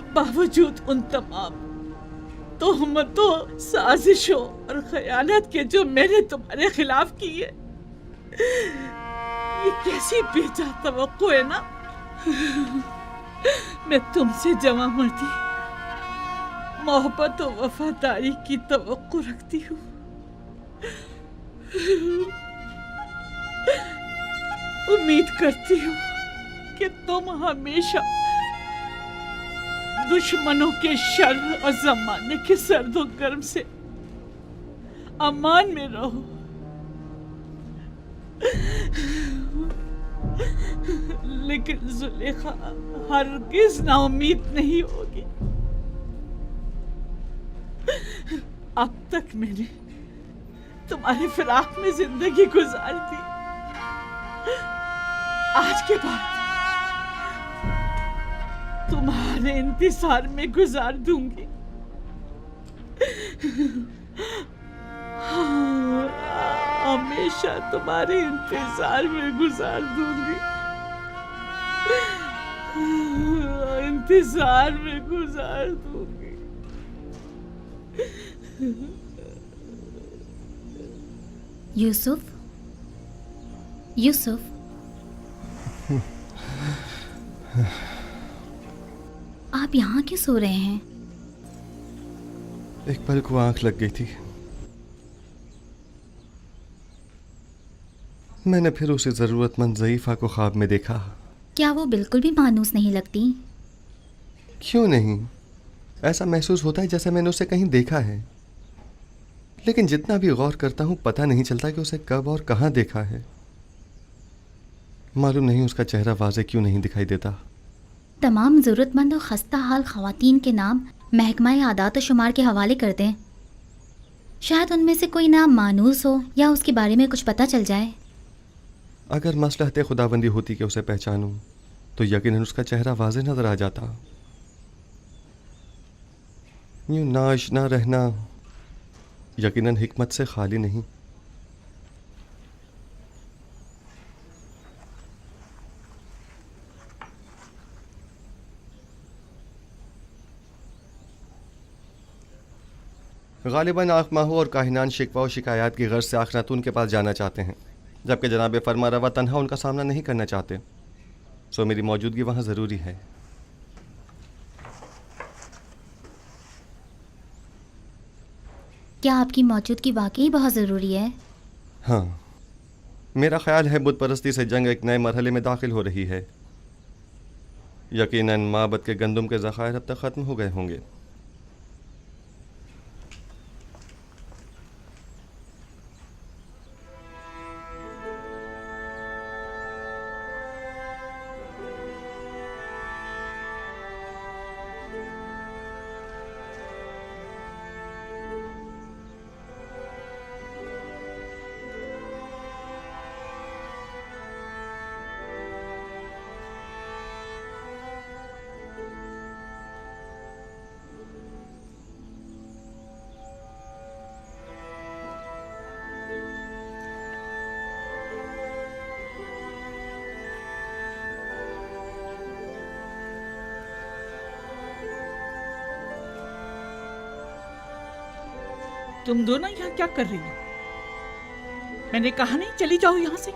बावजूद उन तमाम तोहमतों, साजिशों और खयानत के जो मैंने तुम्हारे खिलाफ की है, ये कैसी बेजा तवक्को है ना। मैं तुमसे जमा मर्दी, मोहब्बत और वफादारी की तवक्को रखती हूँ। उम्मीद करती हूँ कि तुम हमेशा दुश्मनों के शर और जमाने के सर्दो गर्म से अमान में रहो। लेकिन जुलेखा हरगिज नाउम्मीद नहीं होगी। अब तक मैंने तुम्हारे फिराक में जिंदगी गुजार दी, आज के बाद तुम्हारे इंतजार में गुजार दूंगी। हमेशा तुम्हारे इंतजार में गुजार दूंगी, इंतजार में गुजार दूंगी। यूसुफ, यूसुफ, आप यहाँ क्यों सो रहे हैं? एक पल को आंख लग गई थी। मैंने फिर उसे जरूरतमंद ज़ईफ़ा को ख्वाब में देखा। क्या वो बिल्कुल भी मानूस नहीं लगती? क्यों नहीं, ऐसा महसूस होता है जैसे मैंने उसे कहीं देखा है, लेकिन जितना भी गौर करता हूँ पता नहीं चलता कि उसे कब और कहाँ देखा है। मालूम नहीं उसका चेहरा वाज़े क्यों नहीं दिखाई देता। तमाम ज़रूरतमंद और खस्ता हाल ख़वातीन के नाम महकमा आदात और शुमार के हवाले कर दें। शायद उनमें से कोई नाम मानूस हो या उसके बारे में कुछ पता चल जाए। अगर मसलहत खुदाबंदी होती कि उसे पहचानूं तो यकीनन उसका चेहरा वाज़े नज़र आ जाता। यूँ नाआशना रहना यकीनन हिकमत से खाली नहीं। गालिबन आखमाहू और काहिनान शिकवा और शिकायत की गर्ज से आखनातून के पास जाना चाहते हैं, जबकि जनाब फरमा रवा तन्हा उनका सामना नहीं करना चाहते। सो मेरी मौजूदगी वहाँ ज़रूरी है। क्या आपकी मौजूदगी वाकई बहुत ज़रूरी है? हाँ, मेरा ख्याल है बुत परस्ती से जंग एक नए मरहले में दाखिल हो रही है। यकीनन माबद के गंदम के ज़खायर अब तक ख़त्म हो गए होंगे। तुम दोनों यहाँ क्या कर रही हो? मैंने कहा नहीं चली जाओ यहाँ से।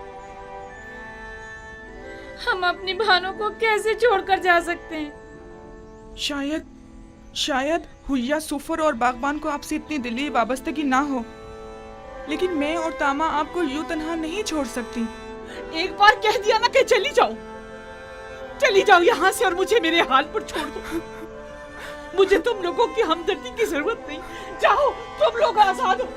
हम अपनी बहनों को कैसे छोड़कर जा सकते हैं? शायद हुया, सुफर और बागबान को आपसे इतनी दिली वाबस्तगी ना हो, लेकिन मैं और तामा आपको यूं तन्हा नहीं छोड़ सकती। एक बार कह दिया ना कि चली जाओ यहाँ से और मुझे मेरे हाल पर छोड़ दो। मुझे तुम लोगों की हमदर्दी की जरूरत नहीं। जाओ, तुम लोग आजाद हो।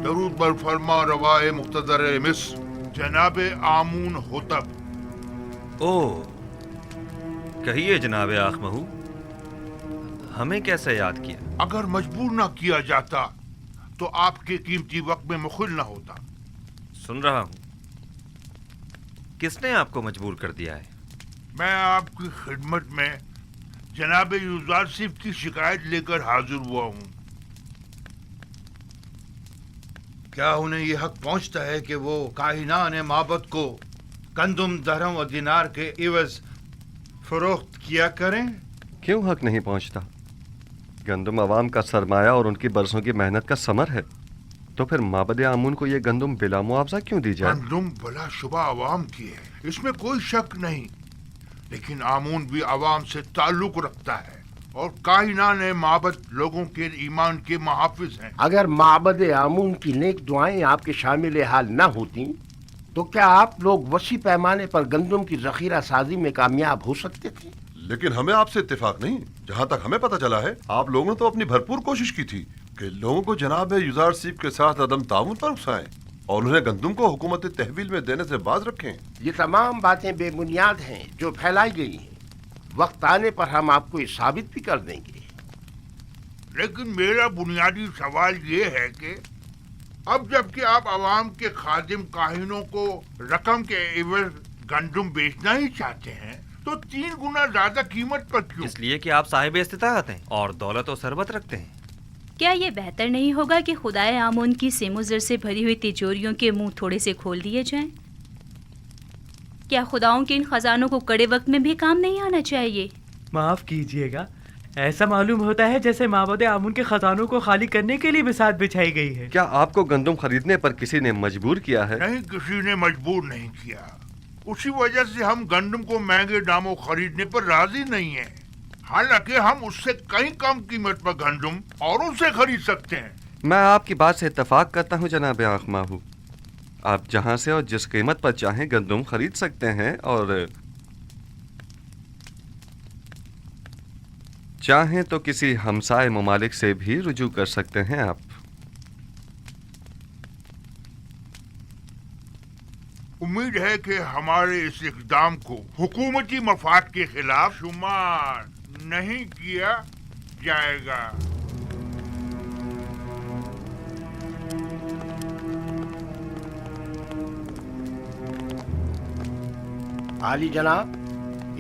दरूद बर फरमा रवाए मुख्तदर मिस्र जनाब आमून होतब। ओ, कहिए जनाब आखमहू, हमें कैसे याद किया? अगर मजबूर ना किया जाता तो आपके कीमती वक्त में मुखिल ना होता। सुन रहा हूं। किसने आपको मजबूर कर दिया है? मैं आपकी खिदमत में जनाब यूजारसिफ की शिकायत लेकर हाजिर हुआ हूँ। क्या उन्हें ये हक पहुंचता है कि वो काहिनान माबद को गंदुम, दरहम और दिनार के इवज फरोख्त किया करें? क्यों हक नहीं पहुंचता? गंदुम अवाम का सरमाया और उनकी बरसों की मेहनत का समर है, तो फिर माबद आमून को ये गंदुम बिला मुआवजा क्यों दी जाए? गंदुम बला शुबा अवाम की है, इसमें कोई शक नहीं, लेकिन आमून भी अवाम से ताल्लुक रखता है और काहिनान माबद लोगों के ईमान के मुहाफिज हैं। अगर माबद आमून की नेक दुआएं आपके शामिल हाल न होती तो क्या आप लोग वसी पैमाने पर गंदुम की जखीरा साजी में कामयाब हो सकते थे? लेकिन हमें आपसे इत्तेफाक नहीं। जहाँ तक हमें पता चला है, आप लोगों ने तो अपनी भरपूर कोशिश की थी कि लोगों को जनाब यूजारसिफ के साथ अदम ताउन पर उकसाएं और उन्हें गंदुम को हुकूमत तहवील में देने से बाज रखें। ये तमाम बातें बेबुनियाद हैं जो फैलाई गई हैं। वक्त आने पर हम आपको ये साबित भी कर देंगे। लेकिन मेरा बुनियादी सवाल ये है कि अब जबकि आप अवाम के खादिम काहिनों को रकम के एवज गंदुम बेचना ही चाहते हैं, तो 3 गुना ज्यादा कीमत पर क्यों? इसलिए कि आप साहिब इस्तिताअत हैं और दौलत और सरबत रखते हैं। क्या ये बेहतर नहीं होगा कि खुदाए आमून की सेमुजर से भरी हुई तिजोरियों के मुंह थोड़े से खोल दिए जाएं? क्या खुदाओं के इन खजानों को कड़े वक्त में भी काम नहीं आना चाहिए? माफ कीजिएगा, ऐसा मालूम होता है जैसे माबद आमून के खजानों को खाली करने के लिए बिसात बिछाई गई है। क्या आपको गंदुम खरीदने पर किसी ने मजबूर किया है? नहीं, किसी ने मजबूर नहीं किया। उसी वजह से हम गंदुम को महंगे दामों खरीदने पर राजी नहीं है। हालांकि हम उससे कहीं कम कीमत पर गंदुम और उनसे खरीद सकते हैं। मैं आपकी बात से इत्तेफाक करता हूँ जनाब आखमाहू। आप जहाँ से और जिस कीमत पर चाहें गंदुम खरीद सकते हैं, और चाहें तो किसी हमसाए ममालिक से भी रुजू कर सकते हैं आप। उम्मीद है कि हमारे इस इक़दाम को हुकूमती मफाद के खिलाफ शुमार नहीं किया जाएगा। आली जनाब,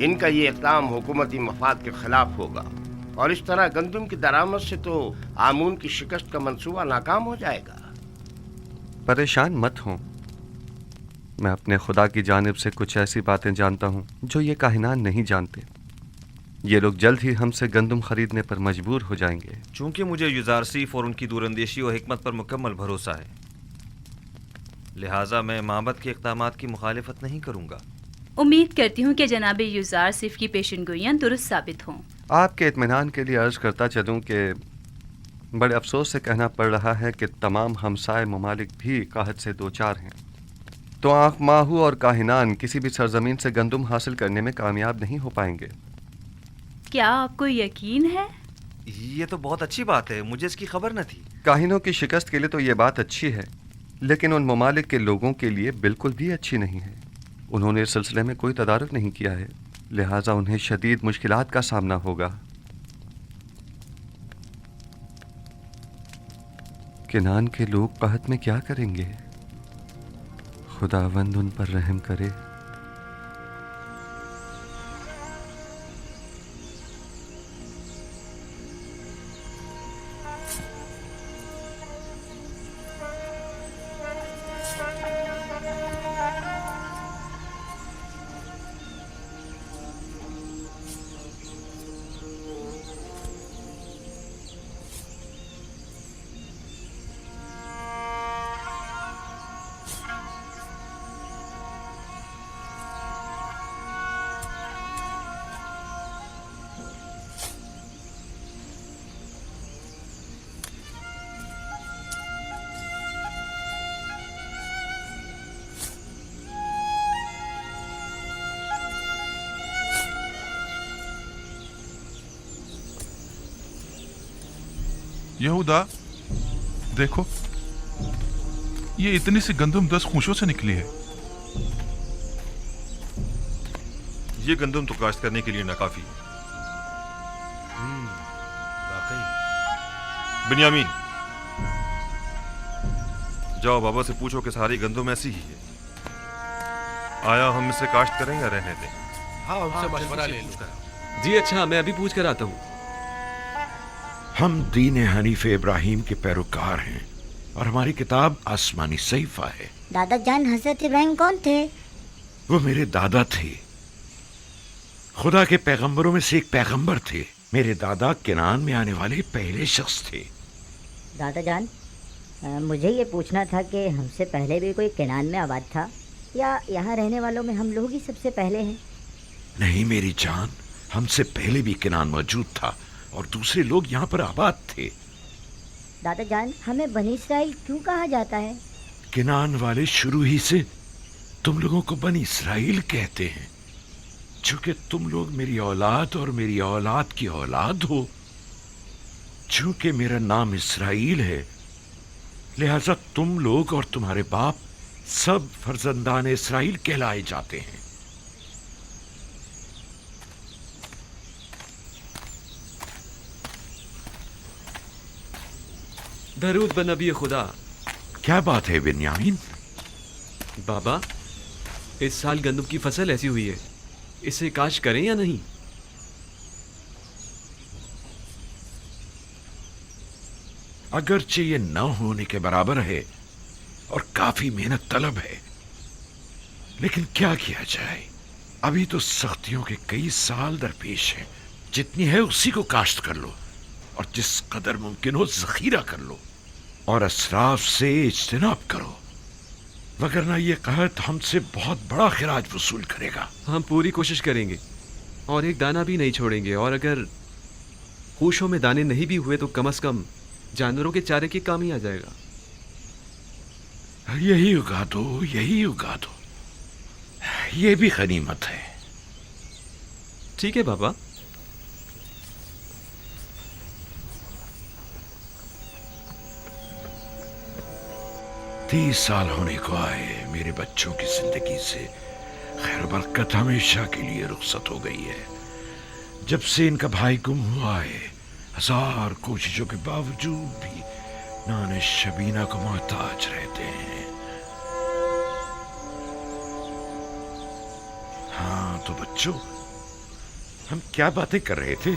इनका ये इक़दाम हुकूमती मफाद के खिलाफ होगा और इस तरह गंदुम की दरामद से तो आमून की शिकस्त का मंसूबा नाकाम हो जाएगा। परेशान मत हों, मैं अपने खुदा की जानिब से कुछ ऐसी बातें जानता हूँ जो ये काहिनान नहीं जानते। ये लोग जल्द ही हमसे गंदुम खरीदने पर मजबूर हो जाएंगे। चूंकि मुझे यूजारसिफ और उनकी दूरंदेशी और हिकमत पर मुकम्मल भरोसा है, लिहाजा मैं माबद के इक़दामात की मुखालिफत नहीं करूँगा। उम्मीद करती हूँ कि जनाब यूजारसिफ की पेशनगोइयाँ दुरुस्त साबित हों। आपके इत्मीनान के लिए अर्ज करता चलूँ कि बड़े अफसोस से कहना पड़ रहा है कि तमाम हमसाए ममालिक भी काहत से दो चार हैं, तो आखमाहू और काहिनान किसी भी सरजमीन से गंदुम हासिल करने में कामयाब नहीं हो पाएंगे। क्या आपको यकीन है? ये तो बहुत अच्छी बात है, मुझे इसकी खबर न थी। काहिनों की शिकस्त के लिए तो ये बात अच्छी है, लेकिन उन ममालिक के लोगों के लिए बिल्कुल भी अच्छी नहीं है। उन्होंने इस सिलसिले में कोई तदारुक नहीं किया है, लिहाजा उन्हें शदीद मुश्किलात का सामना होगा। किनान के लोग कहत में क्या करेंगे? खुदावंद उन पर रहम करे। यहूदा, देखो ये इतनी सी गंदम 10 खूंशों से निकली है। ये गंदम तो काश्त करने के लिए नाकाफी है। बिन्यामीन, जाओ बाबा से पूछो कि सारी गंदम ऐसी ही है। आया हम इसे काश्त करें या रहने दें? हाँ, उनसे मशवरा ले लूं। जी अच्छा, मैं अभी पूछ कर आता हूँ। हम दीन हनीफ इब्राहिम के पैरोकार हैं और हमारी किताब आसमानी सहीफा है। दादा जान हजरत इब्राहिम कौन थे? वो मेरे दादा थे, खुदा के पैगंबरों में से एक पैगंबर थे। मेरे दादा किनान में आने वाले पहले शख्स थे। दादा जान, मुझे ये पूछना था कि हमसे पहले भी कोई किनान में आबाद था या यहाँ रहने वालों में हम लोग ही सबसे पहले हैं? नहीं मेरी जान, हमसे पहले भी किनान मौजूद था और दूसरे लोग यहाँ पर आबाद थे। दादा जान, हमें बनी इसराइल क्यों कहा जाता है? किनान वाले शुरू ही से तुम लोगों को बनी इसराइल कहते हैं, चूंकि तुम लोग मेरी औलाद और मेरी औलाद की औलाद हो। चूंकि मेरा नाम इसराइल है, लिहाजा तुम लोग और तुम्हारे बाप सब फर्जंदान इसराइल कहलाए जाते हैं। दरूद बन नबी खुदा। क्या बात है बिन्यामीन? बाबा, इस साल गंदम की फसल ऐसी हुई है, इसे काश करें या नहीं? अगरचे ये न होने के बराबर है और काफी मेहनत तलब है, लेकिन क्या किया जाए, अभी तो सख्तियों के कई साल दरपेश हैं। जितनी है उसी को काश्त कर लो और जिस कदर मुमकिन हो जखीरा कर लो और असराफ से इज्तिनाब करो, वगरना ये कहत हमसे बहुत बड़ा खिराज वसूल करेगा। हम पूरी कोशिश करेंगे और एक दाना भी नहीं छोड़ेंगे, और अगर खूशों में दाने नहीं भी हुए तो कम से कम जानवरों के चारे के काम ही आ जाएगा। यही उगा दो, यही उगा दो, ये भी गनीमत है। ठीक है बाबा। 30 साल होने को आए, मेरे बच्चों की जिंदगी से खैर बरकत हमेशा के लिए रुखसत हो गई है। जब से इनका भाई गुम हुआ है, 1000 कोशिशों के बावजूद भी नाने शबीना को मोहताज रहते हैं। हाँ तो बच्चों, हम क्या बातें कर रहे थे?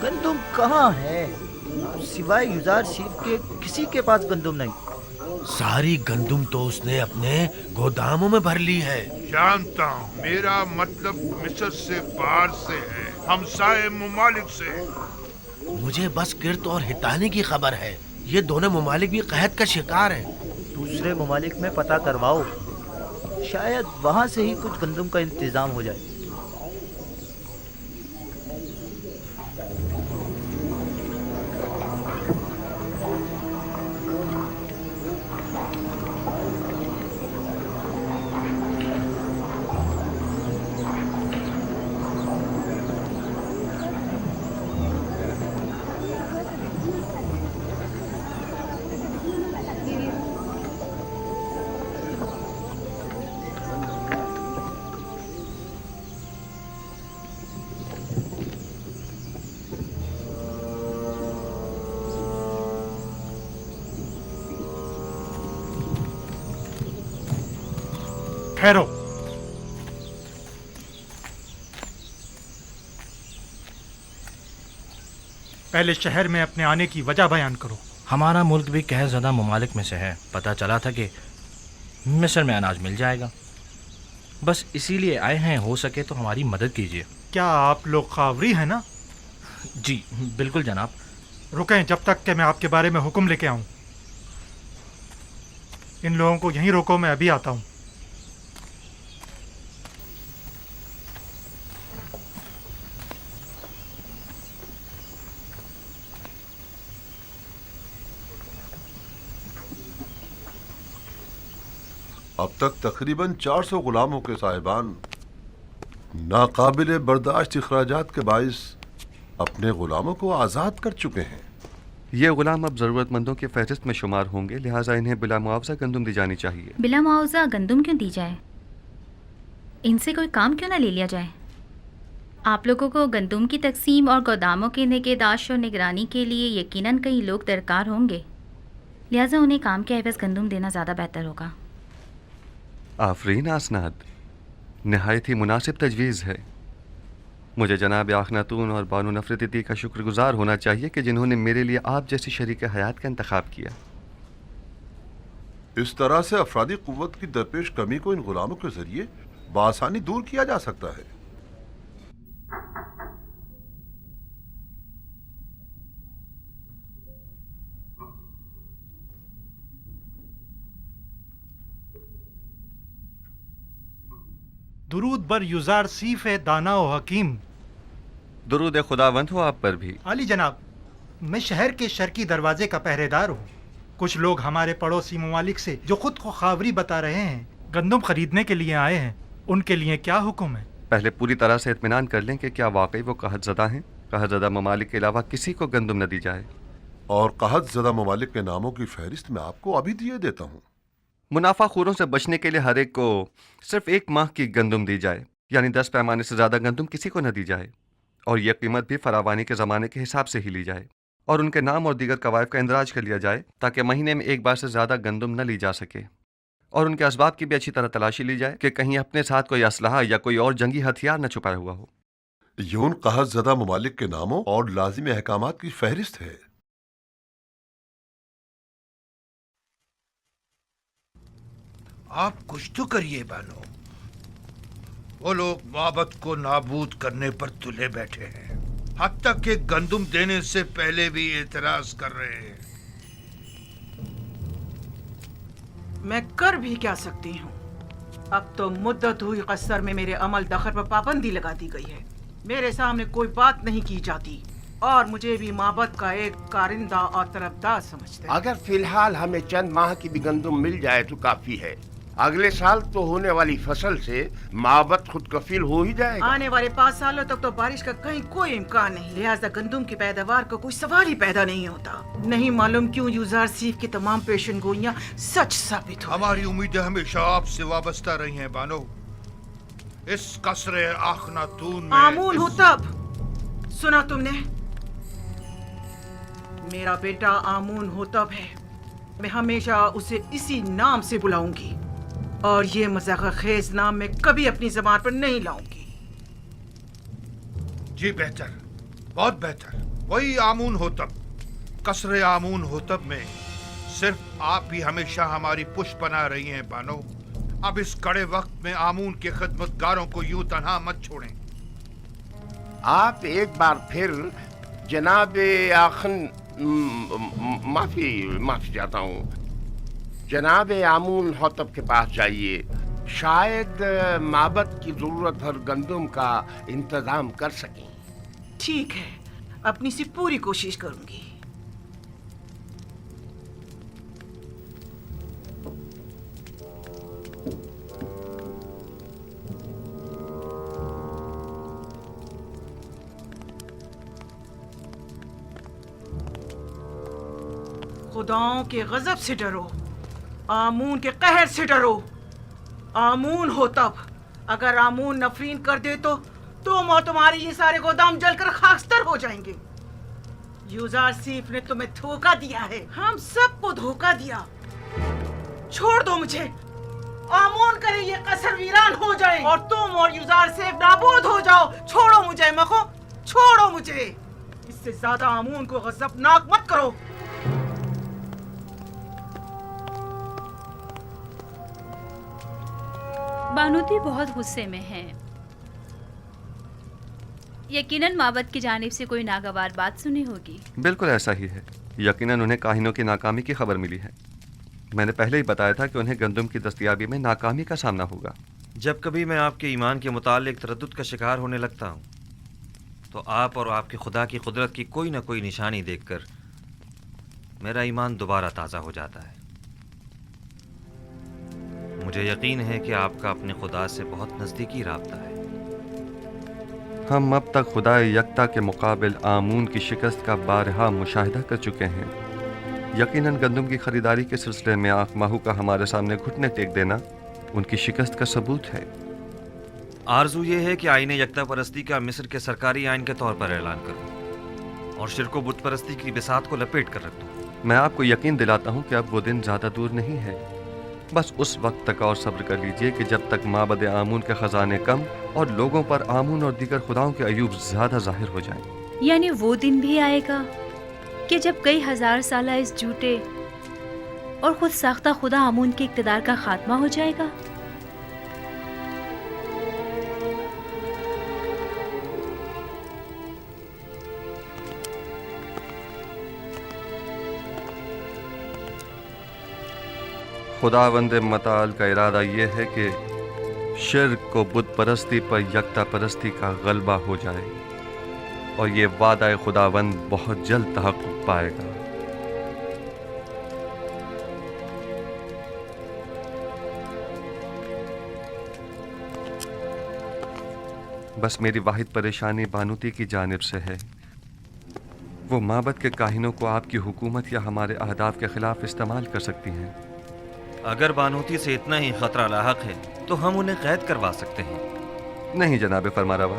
गंदुम कहाँ है? सिवाय युजार सीफ के किसी के पास गंदुम नहीं। सारी गंदुम तो उसने अपने गोदामों में भर ली है। जानता हूँ, मेरा मतलब मिस्र से बाहर से है, हमसाए ममालिक से। मुझे बस किर्त और हितानी की खबर है, ये दोनों ममालिक भी कहत का शिकार हैं। दूसरे ममालिक में पता करवाओ, शायद वहाँ से ही कुछ गंदुम का इंतजाम हो जाए। ठहरो। पहले शहर में अपने आने की वजह बयान करो। हमारा मुल्क भी कह ज़्यादा ममालिक में से है। पता चला था कि मिस्र में अनाज मिल जाएगा, बस इसीलिए आए हैं। हो सके तो हमारी मदद कीजिए। क्या आप लोग खावरी हैं ना? जी बिल्कुल जनाब। रुकें जब तक कि मैं आपके बारे में हुक्म लेके आऊं। इन लोगों को यहीं रोको, मैं अभी आता हूं। अब तक तकरीबन 400 गुलामों के साहिबान नाकाबिल बर्दाश्त अखराजात के बाइस अपने गुलामों को आज़ाद कर चुके हैं। ये गुलाम अब ज़रूरतमंदों की फहरिस्त में शुमार होंगे, लिहाजा इन्हें बिला मुआवजा गंदुम दी जानी चाहिए। बिला मुआवजा गंदुम क्यों दी जाए? इनसे कोई काम क्यों ना ले लिया जाए? आप लोगों को गंदुम की तकसीम और गोदामों की निगहदाश्त और निगरानी के लिए यकीनन कई लोग दरकार होंगे, लिहाजा उन्हें काम के एवज़ गंदुम देना ज़्यादा बेहतर होगा। आफरीन आसनाद, नहायत ही मुनासिब तजवीज़ है। मुझे जनाब आखनातून और बानो नफरती का शुक्रगुजार होना चाहिए कि जिन्होंने मेरे लिए आप जैसी शरीक हयात का इंतखाब किया। इस तरह से अफरादी कुव्वत की दरपेश कमी को इन गुलामों के जरिए बआसानी दूर किया जा सकता है। दुरूद बर युजार सीफ दाना व हकीम। दुरूद खुदावंद हो आप पर भी। अली जनाब, मैं शहर के शर्की दरवाजे का पहरेदार हूँ। कुछ लोग हमारे पड़ोसी ममालिक से जो खुद को खावरी बता रहे हैं गंदम खरीदने के लिए आए हैं, उनके लिए क्या हुक्म है? पहले पूरी तरह से इत्मीनान कर लें कि क्या वाकई वो कहतज़दा हैं। कहतज़दा ममालिक के अलावा किसी को गंदम न दी जाए। और कहतज़दा ममालिक के नामों की फहरिस्त मैं आपको अभी दिए देता हूँ। मुनाफाखोरों से बचने के लिए हर एक को सिर्फ 1 माह की गंदम दी जाए, यानी 10 पैमाने से ज़्यादा गंदम किसी को न दी जाए, और यह कीमत भी फरावानी के ज़माने के हिसाब से ही ली जाए, और उनके नाम और दीगर कवायद का इंदराज कर लिया जाए ताकि महीने में 1 बार से ज़्यादा गंदम न ली जा सके, और उनके असबाब की भी अच्छी तरह तलाशी ली जाए कि कहीं अपने साथ कोई असलहा या कोई और जंगी हथियार न छुपाया हुआ हो। ये उन कहतज़दा ममालिक के नामों और लाजिमी अहकामात की फहरिस्त है। आप कुछ तो करिए बानो। वो लोग माबद को नाबूद करने पर तुले बैठे हैं, हत्ता के गंदुम देने से पहले भी एतराज कर रहे हैं। मैं कर भी क्या सकती हूँ? अब तो मुद्दत हुई कसर में मेरे अमल दखल पर पाबंदी लगा दी गई है। मेरे सामने कोई बात नहीं की जाती और मुझे भी माबद का एक कारिंदा और तरफदार समझते हैं। अगर फिलहाल हमें चंद माह की भी गंदुम मिल जाए तो काफी है। अगले साल तो होने वाली फसल से माबद खुद कफील हो ही जाएगा। आने वाले 5 सालों तक तो बारिश का कहीं कोई इम्कान नहीं, लिहाजा गंदुम की पैदावार का कोई सवाल ही पैदा नहीं होता। नहीं मालूम क्यों युजार सीफ की तमाम पेशन गोइयां सच साबित हो। हमारी उम्मीदें हमेशा आपसे वाबस्ता रही हैं बानो। इस कसरे आखनातून में आमून हो तब सुना तुमने? मेरा बेटा आमून हो तब है। मैं हमेशा उसे इसी नाम से बुलाऊंगी और ये मज़ाक़-खेज़ नाम मैं कभी अपनी ज़बान पर नहीं लाऊंगी। जी बेहतर, बहुत बेहतर। वही आमून होतब। कसरे आमून होतब में सिर्फ आप ही हमेशा हमारी पुष्प बना रही हैं बानो। अब इस कड़े वक्त में आमून के खिदमतगारों को यूं तन्हा मत छोड़ें। आप एक बार फिर जनाब आखन माफी चाहता हूँ, जनाब आमून होतब के पास जाइए। शायद माबद की जरूरत हर गंदुम का इंतजाम कर सकें। ठीक है, अपनी सी पूरी कोशिश करूंगी। खुदाओं के गजब से डरो, आमून के कहर से डरो। आमून हो तब, अगर आमून नफरीन कर दे तो तुम और तुम्हारे ये सारे गोदाम जलकर खाकस्तर हो जाएंगे। युजार सीफ ने तुम्हें धोखा दिया है, हम सबको धोखा दिया। छोड़ दो मुझे। आमून करे ये कसर वीरान हो जाए और तुम और युजार सीफ नाबूद हो जाओ। छोड़ो मुझे मखो, छोड़ो मुझे। इससे ज्यादा आमून को गजबनाक मत करो। बानूती बहुत गुस्से में हैं। यकीनन माबद की जानिब से कोई नागवार बात सुनी होगी। बिल्कुल ऐसा ही है। यकीनन उन्हें काहिनों की नाकामी की खबर मिली है। मैंने पहले ही बताया था कि उन्हें गंदुम की दस्तयाबी में नाकामी का सामना होगा। जब कभी मैं आपके ईमान के मुतालिक तरद्दुद का शिकार होने लगता हूँ तो आप और आपके खुदा की कुदरत की कोई ना कोई निशानी देखकर मेरा ईमान दोबारा ताज़ा हो जाता है। मुझे यकीन है कि आपका अपने खुदा से बहुत नज़दीकी राब्ता है। हम अब तक खुदा यकता के मुकाबिल आमून की शिकस्त का बारहा मुशाहिदा कर चुके हैं। यकीनन गंदम की खरीदारी के सिलसिले में आँख माहू का हमारे सामने घुटने टेक देना उनकी शिकस्त का सबूत है। आरजू ये है कि आईने यकता परस्ती का मिस्र के सरकारी आइन के तौर पर ऐलान करूं और शिरको बुत परस्ती की बिसात को लपेट कर रख दूं। मैं आपको यकीन दिलाता हूँ कि अब वो दिन ज़्यादा दूर नहीं है। बस उस वक्त तक और सब्र कर लीजिए कि जब तक माबद आमून के ख़जाने कम और लोगों पर आमून और दीगर खुदाओं के अयूब ज़्यादा जाहिर हो जाएं। यानी वो दिन भी आएगा कि जब कई हजार साल इस झूठे और खुद साख्ता खुदा आमून के इक़्तिदार का खात्मा हो जाएगा। खुदावंद मताल का इरादा ये है कि शिर्क को बुत परस्ती पर यकता परस्ती का गलबा हो जाए और ये वादा खुदावंद बहुत जल्द तहक़्क़ुक़ पाएगा। बस मेरी वाहिद परेशानी बानूती की जानिब से है। वो माबद के काहिनों को आपकी हुकूमत या हमारे अहदाफ के खिलाफ इस्तेमाल कर सकती हैं। अगर बानूती से इतना ही खतरा लाहक है तो हम उन्हें कैद करवा सकते हैं। नहीं जनाब फरमारवा,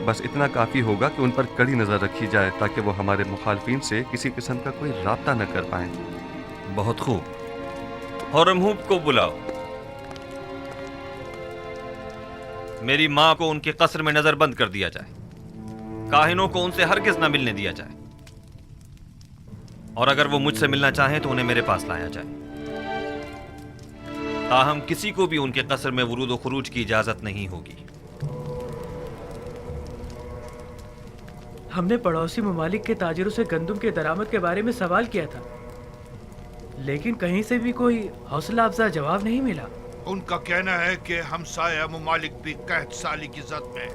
बस इतना काफ़ी होगा कि उन पर कड़ी नज़र रखी जाए ताकि वो हमारे मुखालफिन से किसी किस्म का कोई राब्ता न कर पाएं। बहुत खूब। हरमहूब को बुलाओ। मेरी माँ को उनके कस्र में नजरबंद कर दिया जाए। काहिनों को उनसे हरगिज न मिलने दिया जाए और अगर वो मुझसे मिलना चाहें तो उन्हें मेरे पास लाया जाए। ताहम किसी को भी उनके कस्र में वुरूद व खुरूज की इजाजत नहीं होगी। हमने पड़ोसी ममालिक के ताजिरों से गंदम के दरामद के बारे में सवाल किया था, लेकिन कहीं से भी कोई हौसला अफजा जवाब नहीं मिला। उनका कहना है कि हमसाया ममालिक भी कहत साली की जद में।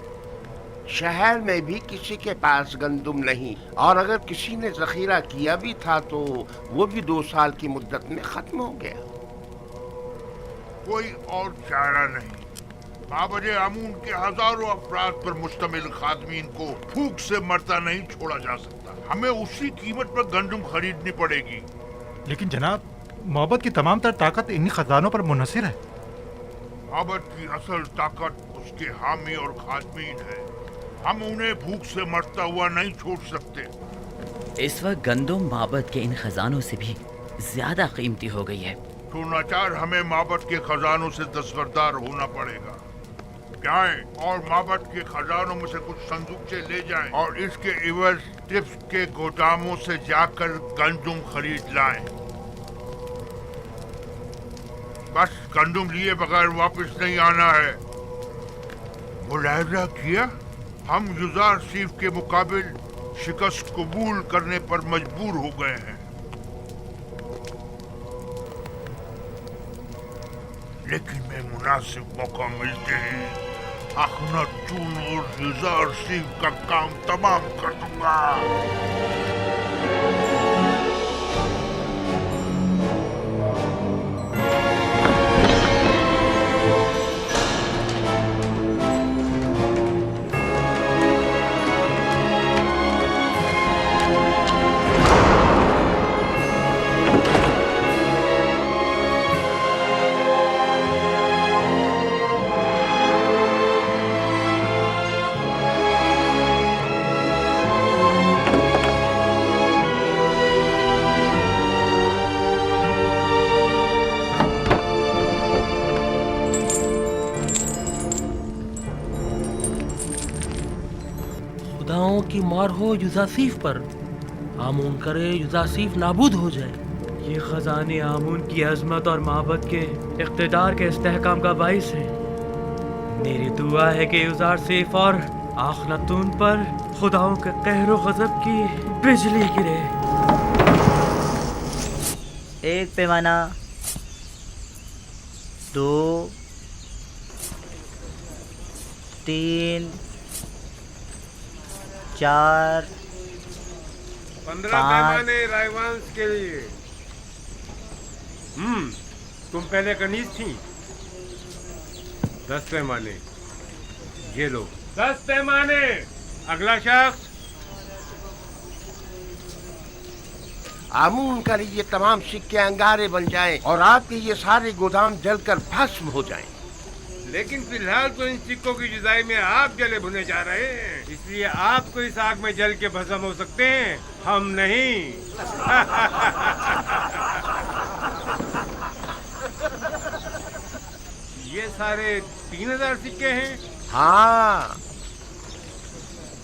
शहर में भी किसी के पास गंदम नहीं, और अगर किसी ने जखीरा किया भी था तो वो भी 2 साल की मुद्दत में खत्म हो गया। कोई और चारा नहीं। माबद आमून के हजारों अफराद पर मुश्तमिल खादमीन को भूख से मरता नहीं छोड़ा जा सकता। हमें उसी कीमत पर गंदम खरीदनी पड़ेगी। लेकिन जनाब, मोहब्बत की तमाम तर ताकत इन्हीं खजानों पर मुनहसर है। मोहब्बत की असल ताकत उसके हामी और खादमीन है। हम उन्हें भूख से मरता हुआ नहीं छोड़ सकते। इस वक्त गंदम माबद के इन खजानों से भी ज्यादा कीमती हो गई है। तो नाचार हमें माबद के खजानों से दस्तबरदार होना पड़ेगा। जाएं और माबद के खजानों में से कुछ संदूकचे ले जाएं और इसके इवज टिप्स के गोदामों से जाकर गंदम खरीद लाएं। बस गंदम लिए बगैर वापस नहीं आना है। मुलाहिजा किया, हम युजार सीफ के मुकाबिल शिकस्त कबूल करने पर मजबूर हो गए हैं, लेकिन मैं मुनासिब मौका मिलते ही अखनातून और युजार सीफ का काम तमाम कर दूंगा। खुदाओं की मार हो युजासीफ पर, आमून करे युजासीफ नाबूद हो जाए। ये खजाने आमून की अजमत और माबद के इख्तिदार के इस्तेहकाम का बाइस है। मेरी दुआ है कि युजार सीफ और आखनातून पर खुदाओं के कहरो गजब की बिजली गिरे। 1 पैमाना, 2, 3, 4, 15 पैमाने रायवांश के लिए। तुम पहले कनीज थी, 10 पैमाने। ये लो 10 पैमाने। अगला शख्स। आमून कर ये तमाम सिक्के अंगारे बन जाएं और आपके ये सारे गोदाम जलकर भस्म हो जाएं। लेकिन फिलहाल तो इन सिक्कों की जुदाई में आप जले भुने जा रहे हैं, इसलिए आपको इस आग में जल के भस्म हो सकते हैं, हम नहीं। ये सारे 3000 सिक्के हैं। हाँ।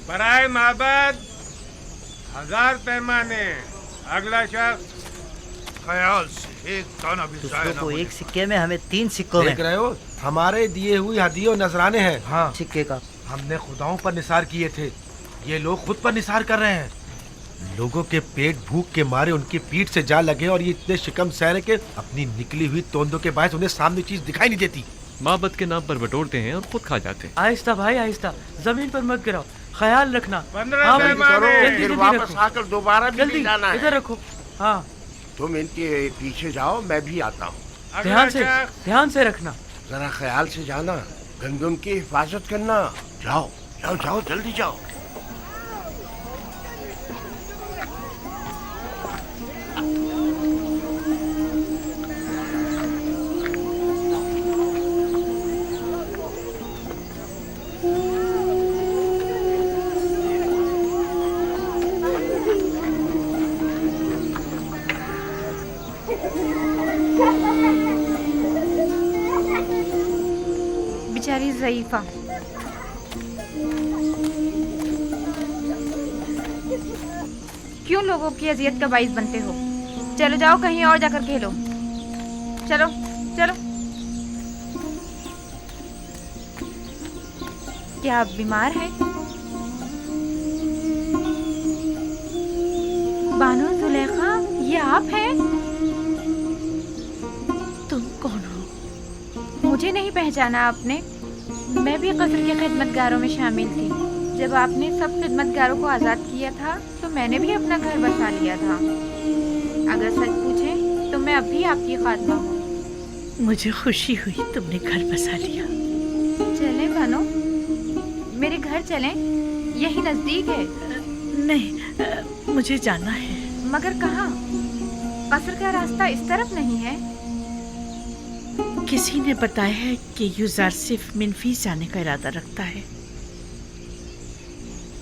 बराए माबद 1000 पैमाने। अगला शख्स। ख्याल से एक दाना भी जाए दूसरों ना को होने एक सिक्के में, हमें 3 सिक्कों में। देख रहे हो, हमारे दिए हुए हदियों नजराने हैं। हाँ, सिक्के का हमने खुदाओं पर निसार किए थे, ये लोग खुद पर निसार कर रहे हैं। लोगों के पेट भूख के मारे उनकी पीठ से जा लगे और ये इतने शिकम सहरे के अपनी निकली हुई तोंदों के बायस उन्हें सामने चीज दिखाई नहीं देती। माबद के नाम पर बटोरते हैं और खुद खा जाते हैं। आहिस्ता भाई आहिस्ता, जमीन पर मत गिराओ, ख्याल रखना। 15 पैमाने। फिर वापस आकर दोबारा भी जल्दी नहीं जाना है। इधर रखो। हाँ, तुम इनके पीछे जाओ, मैं भी आता हूँ। ध्यान से रखना। जरा ख्याल से जाना, गंदम की हिफाजत करना। जाओ जाओ जाओ, जल्दी जाओ। बेचारी ज़ईफ़ा, क्यों लोगों की अजियत का बाइस बनते हो? चलो जाओ कहीं और जाकर खेलो। चलो चलो। क्या आप बीमार हैं? बानो जुलेखा, ये आप हैं? तुम कौन हो? मुझे नहीं पहचाना आपने? मैं भी कस्र के खिदमतगारों में शामिल थी। जब आपने सब खिदमतगारों को आज़ाद किया था तो मैंने भी अपना घर बसा लिया था। अगर सच पूछें तो मैं अब भी आपकी खात्मा हूँ। मुझे खुशी हुई तुमने घर बसा लिया। चलें बानो, मेरे घर चलें, यही नज़दीक है। नहीं, मुझे जाना है। मगर कहाँ? कस्र का रास्ता इस तरफ नहीं है। किसी ने बताया है कि यूज़ार सिर्फ मिनफीस जाने का इरादा रखता है।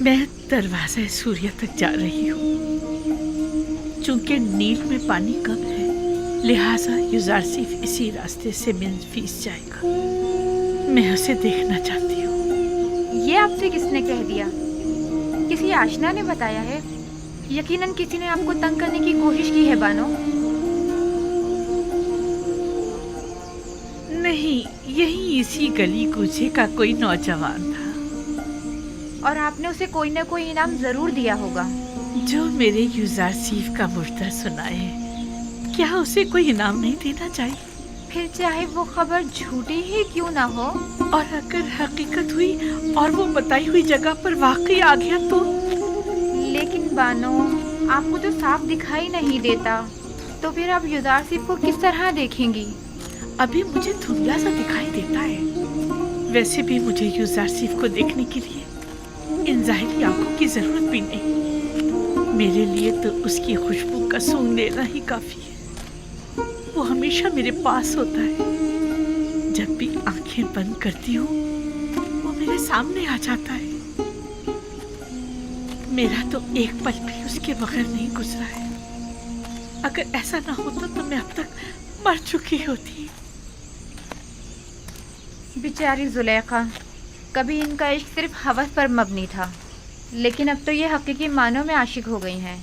मैं दरवाज़ा सूर्य तक जा रही हूँ। चूंकि नील में पानी कम है, लिहाजा यूज़ार सिर्फ इसी रास्ते से मिनफीस जाएगा। मैं उसे देखना चाहती हूँ। ये आपसे किसने कह दिया? किसी आशना ने बताया है? यकीनन किसी ने आपको तंग करने की कोशिश की है बानो। नहीं, यही इसी गली कूचे का कोई नौजवान था। और आपने उसे कोई न कोई इनाम जरूर दिया होगा। जो मेरे यूज़ार सीफ का मुर्दा सुनाए, क्या उसे कोई इनाम नहीं देना चाहिए? फिर चाहे वो खबर झूठी ही क्यों ना हो। और अगर हकीकत हुई और वो बताई हुई जगह पर वाकई आ गया तो? लेकिन बानो, आपको तो साफ दिखाई नहीं देता, तो फिर आप यूज़ार सिफ को किस तरह देखेंगी? अभी मुझे धुंधला सा दिखाई देता है। वैसे भी मुझे यूज़ार सिफ को देखने के लिए इन ज़ाहिरी आंखों की जरूरत भी नहीं। मेरे लिए तो उसकी खुशबू का सूंघ लेना ही काफी है। वो हमेशा मेरे पास होता है। जब भी आंखें बंद करती हूँ, वो मेरे सामने आ जाता है। मेरा तो एक पल भी उसके बगैर नहीं गुजरा है। अगर ऐसा ना होता तो मैं अब तक मर चुकी होती। बेचारी जुलेखा, कभी इनका इश्क सिर्फ हवस पर मबनी था, लेकिन अब तो ये हकीकी मानों में आशिक हो गई हैं।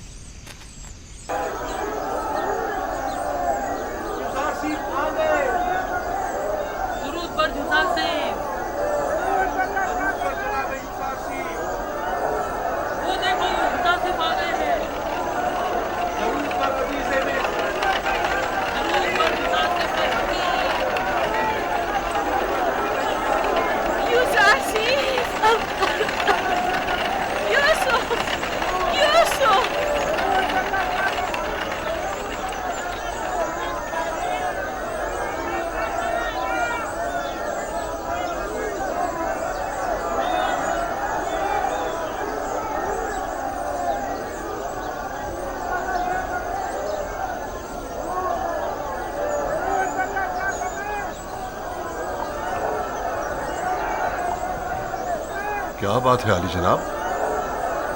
क्या बात है आली जनाब,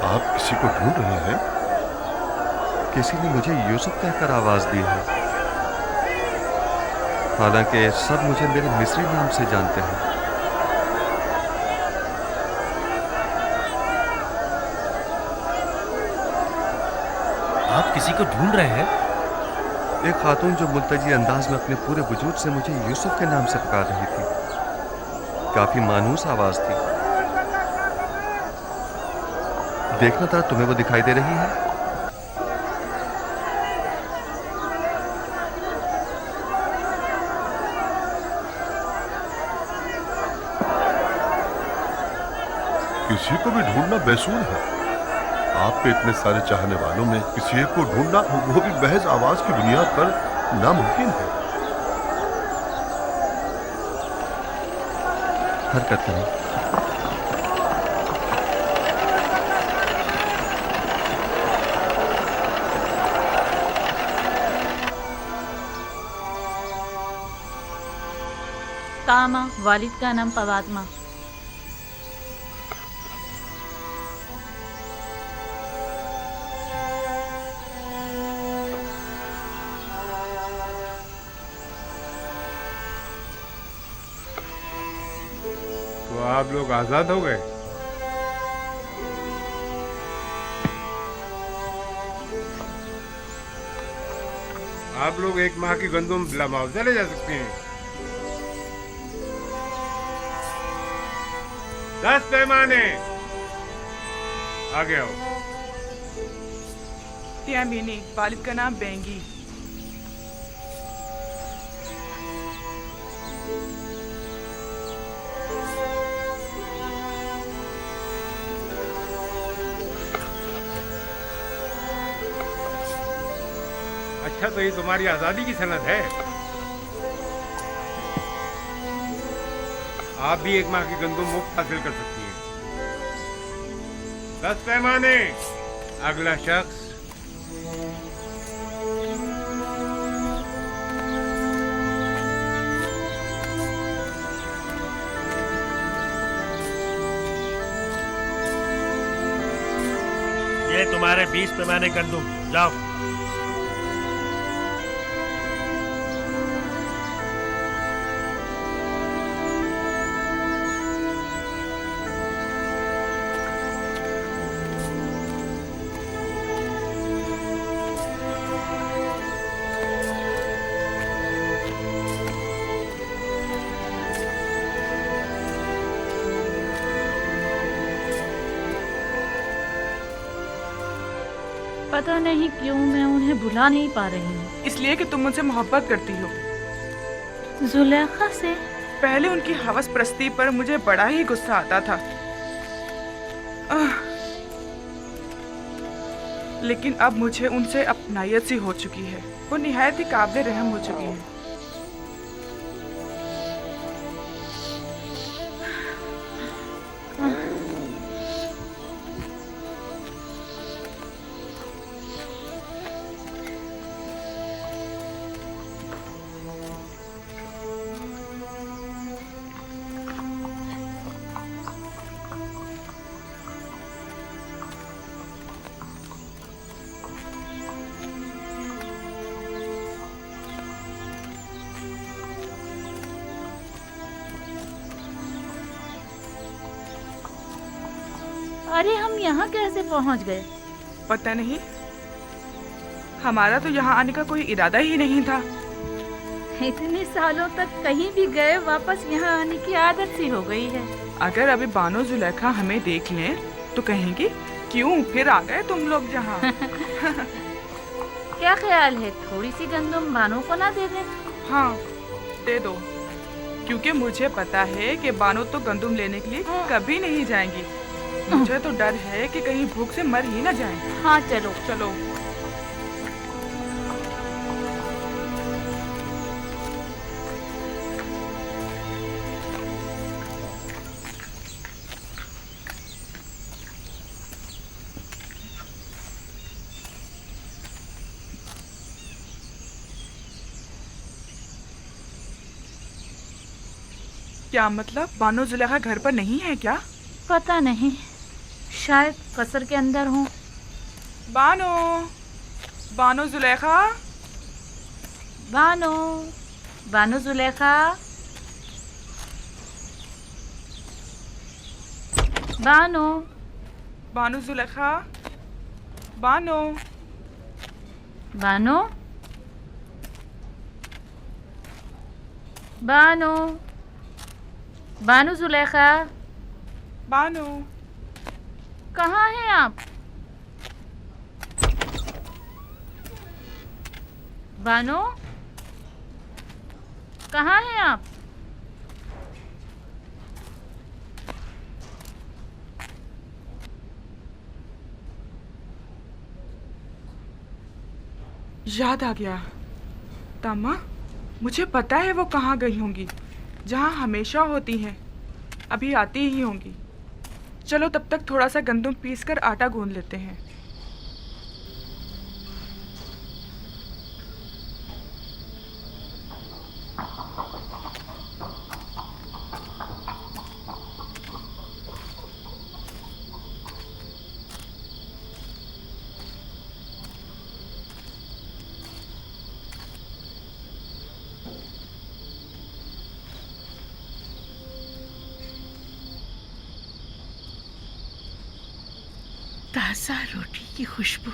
आप किसी को ढूंढ रहे हैं? किसी ने मुझे यूसुफ कहकर आवाज दी है, हालांकि सब मुझे मेरे मिस्री नाम से जानते हैं। आप किसी को ढूंढ रहे हैं? एक खातून जो मुल्तजी अंदाज में अपने पूरे वजूद से मुझे यूसुफ के नाम से पुकार रही थी। काफी मानूस आवाज थी। देखना था, तुम्हें वो दिखाई दे रही है? किसी को भी ढूंढना बेसूर है। आप पे इतने सारे चाहने वालों में किसी एक को ढूंढना, वो भी महज आवाज की बुनियाद पर, नामुमकिन है। हरकत करें। कामा, वालिद का नाम पवात्मा। तो आप लोग आजाद हो गए? आप लोग एक माह की गंदुम बिला मुआवजा ले जा सकते हैं। 10 पैमाने आगे आओ। त्यामीनी, वालिद का नाम बेंगी। अच्छा, तो ये तुम्हारी आजादी की सनद है। आप भी एक माह की गंदुम मुफ्त हासिल कर सकती हैं। 10 पैमाने। अगला शख्स। ये तुम्हारे 20 पैमाने गंदुम, जाओ। पता नहीं क्यों मैं उन्हें भुला नहीं पा रही हूँ। इसलिए कि तुम मुझसे मोहब्बत करती हो। जुलेखा से? पहले उनकी हवस परस्ती पर मुझे बड़ा ही गुस्सा आता था, लेकिन अब मुझे उनसे अपनायत सी हो चुकी है। वो निहायत ही काबिल रहम हो चुकी है। अरे हम यहाँ कैसे पहुँच गए? पता नहीं, हमारा तो यहाँ आने का कोई इरादा ही नहीं था। इतने सालों तक कहीं भी गए, वापस यहाँ आने की आदत सी हो गई है। अगर अभी बानो जुलेखा हमें देख लें तो कहेंगे क्यों फिर आ गए तुम लोग यहाँ। क्या ख्याल है, थोड़ी सी गंदुम बानो को ना दे दें? हाँ, दे दो, क्योंकि मुझे पता है कि बानो तो गंदुम लेने के लिए कभी नहीं जाएंगी। मुझे तो डर है कि कहीं भूख से मर ही ना जाएं। हाँ चलो चलो। क्या मतलब, बानो जुलेखा घर पर नहीं है क्या? पता नहीं, शायद कसर के अंदर हूँ। बानो, बानो जुलेखा, बानो, बानो जुलेखा, बानो, बानो जुलेखा, बानो, बानो, बानो, बानो जुलेखा, बानो, कहाँ हैं आप? बानो, कहाँ हैं आप? याद आ गया। तामा, मुझे पता है वो कहाँ गई होंगी। जहाँ हमेशा होती हैं, अभी आती ही होंगी। चलो तब तक थोड़ा सा गंदम पीस कर आटा गूंद लेते हैं। ताज़ा रोटी की खुशबू